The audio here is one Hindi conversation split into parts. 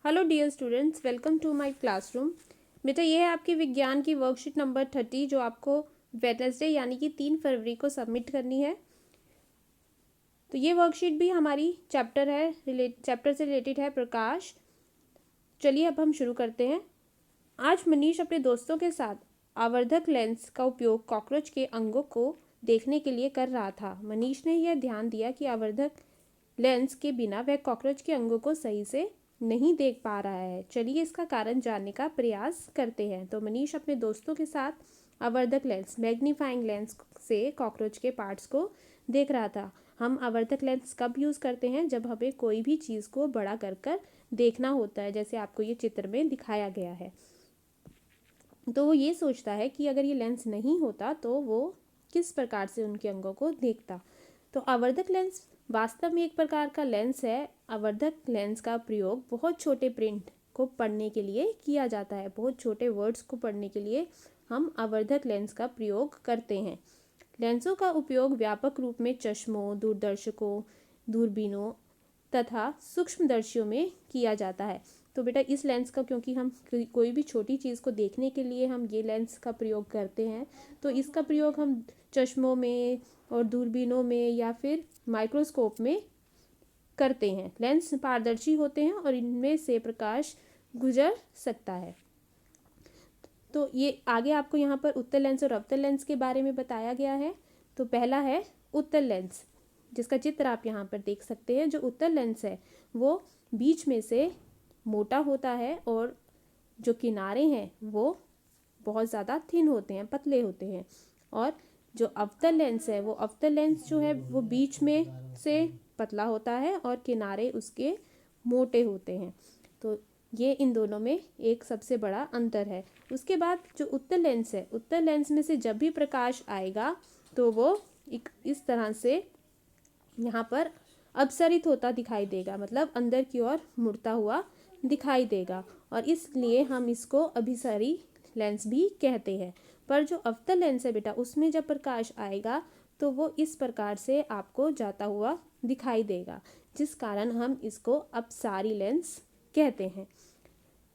Hello dear students, welcome to my classroom. बेटा ये है आपकी विज्ञान की वर्कशीट नंबर 30 जो आपको वेडनेसडे यानी कि 3 फरवरी को सबमिट करनी है। तो ये वर्कशीट भी हमारी चैप्टर से रिलेटेड है, प्रकाश। चलिए अब हम शुरू करते हैं। आज मनीष अपने दोस्तों के साथ आवर्धक लेंस का उपयोग कॉकरोच के अंगों को देखने के लिए कर रहा था। मनीष ने यह ध्यान दिया कि आवर्धक लेंस के बिना वह कॉकरोच के अंगों को सही से नहीं देख पा रहा है। चलिए इसका कारण जानने का प्रयास करते हैं। तो मनीष अपने दोस्तों के साथ आवर्धक लेंस मैग्नीफाइंग लेंस से कॉकरोच के पार्ट्स को देख रहा था। हम आवर्धक लेंस कब यूज़ करते हैं? जब हमें कोई भी चीज़ को बड़ा कर देखना होता है, जैसे आपको ये चित्र में दिखाया गया है। तो वो ये सोचता है कि अगर ये लेंस नहीं होता तो वो किस प्रकार से उनके अंगों को देखता। तो आवर्धक लेंस वास्तव में एक प्रकार का लेंस है। आवर्धक लेंस का प्रयोग बहुत छोटे प्रिंट को पढ़ने के लिए किया जाता है। बहुत छोटे वर्ड्स को पढ़ने के लिए हम आवर्धक लेंस का प्रयोग करते हैं। लेंसों का उपयोग व्यापक रूप में चश्मों, दूरदर्शकों, दूरबीनों तथा सूक्ष्मदर्शियों में किया जाता है। तो बेटा इस लेंस का, क्योंकि हम कोई भी छोटी चीज़ को देखने के लिए हम ये लेंस का प्रयोग करते हैं, तो इसका प्रयोग हम चश्मों में और दूरबीनों में या फिर माइक्रोस्कोप में करते हैं। लेंस पारदर्शी होते हैं और इनमें से प्रकाश गुजर सकता है। तो ये आगे आपको यहाँ पर उत्तल लेंस और अवतल लेंस के बारे में बताया गया है। तो पहला है उत्तल लेंस, जिसका चित्र आप यहाँ पर देख सकते हैं। जो उत्तल लेंस है वो बीच में से मोटा होता है और जो किनारे हैं वो बहुत ज़्यादा थिन होते हैं, पतले होते हैं। और जो अवतल लेंस है वो अवतल लेंस जो है वो बीच में से पतला होता है और किनारे उसके मोटे होते हैं। तो ये इन दोनों में एक सबसे बड़ा अंतर है। उसके बाद जो उत्तल लेंस है, उत्तल लेंस में से जब भी प्रकाश आएगा तो वो इस तरह से यहाँ पर अपसरित होता दिखाई देगा, मतलब अंदर की ओर मुड़ता हुआ दिखाई देगा, और इसलिए हम इसको अभिसारी लेंस भी कहते हैं। पर जो अवतल लेंस है बेटा, उसमें जब प्रकाश आएगा तो वो इस प्रकार से आपको जाता हुआ दिखाई देगा, जिस कारण हम इसको अपसारी लेंस कहते हैं।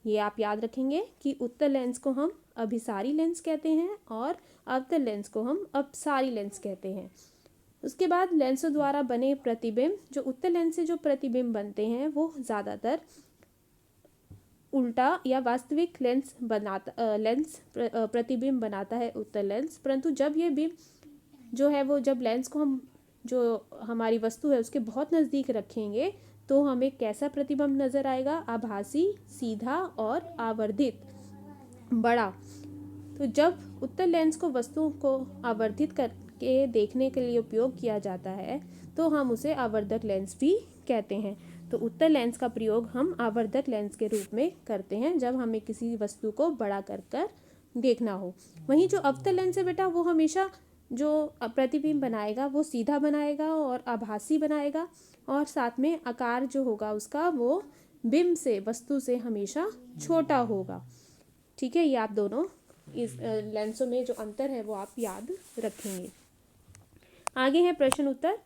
ये आप याद रखेंगे कि उत्तल लेंस को हम अभिसारी लेंस कहते हैं और अवतल लेंस को हम अपसारी लेंस कहते हैं। उसके बाद लेंसों द्वारा बने प्रतिबिंब, जो उत्तल लेंस से जो प्रतिबिंब बनते हैं वो ज़्यादातर उल्टा या वास्तविक लेंस प्रतिबिंब बनाता है उत्तल लेंस। परंतु जब ये बिंब जो है वो, जब लेंस को हम जो हमारी वस्तु है उसके बहुत नज़दीक रखेंगे तो हमें कैसा प्रतिबिंब नज़र आएगा? आभासी, सीधा और आवर्धित, बड़ा। तो जब उत्तल लेंस को वस्तुओं को आवर्धित करके देखने के लिए उपयोग किया जाता है तो हम उसे आवर्धक लेंस भी कहते हैं। तो उत्तल लेंस का प्रयोग हम आवर्धक लेंस के रूप में करते हैं जब हमें किसी वस्तु को बड़ा कर देखना हो। वहीं जो अवतल लेंस है बेटा, वो हमेशा जो प्रतिबिंब बनाएगा वो सीधा बनाएगा और आभासी बनाएगा, और साथ में आकार जो होगा उसका वो बिंब से, वस्तु से हमेशा छोटा होगा। ठीक है, ये आप दोनों इस लेंसों में जो अंतर है वो आप याद रखेंगे। आगे है प्रश्न उत्तर।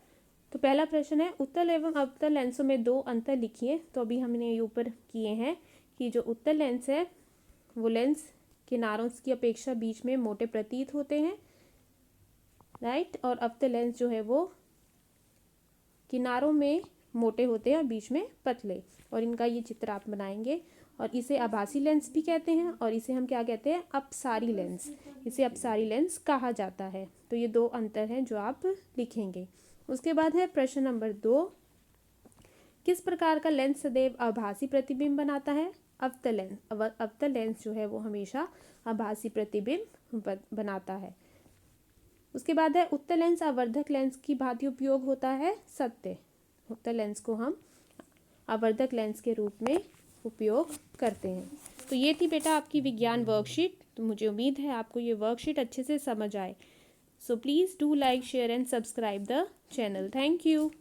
तो पहला प्रश्न है, उत्तल एवं अवतल लेंसों में दो अंतर लिखिए। तो अभी हमने ये ऊपर किए हैं कि जो उत्तल लेंस है वो लेंस किनारों की अपेक्षा बीच में मोटे प्रतीत होते हैं, राइट, और अवतल लेंस जो है वो किनारों में मोटे होते हैं और बीच में पतले। और इनका ये चित्र आप बनाएंगे, और इसे आभासी लेंस भी कहते हैं और इसे हम क्या कहते हैं? अपसारी लेंस। इसे अपसारी लेंस कहा जाता है। तो ये दो अंतर हैं जो आप लिखेंगे। उसके बाद है प्रश्न नंबर 2, किस प्रकार का लेंस सदैव आभासी प्रतिबिंब बनाता है? अवतल लेंस। अवतल लेंस जो है वो हमेशा आभासी प्रतिबिंब बनाता है। उसके बाद है उत्तल लेंस आवर्धक लेंस की भांति उपयोग होता है? सत्य। उत्तल लेंस को हम आवर्धक लेंस के रूप में उपयोग करते हैं। तो ये थी बेटा आपकी विज्ञान वर्कशीट। तो मुझे उम्मीद है आपको ये वर्कशीट अच्छे से समझ आए। So please do like, share and subscribe the channel. Thank you.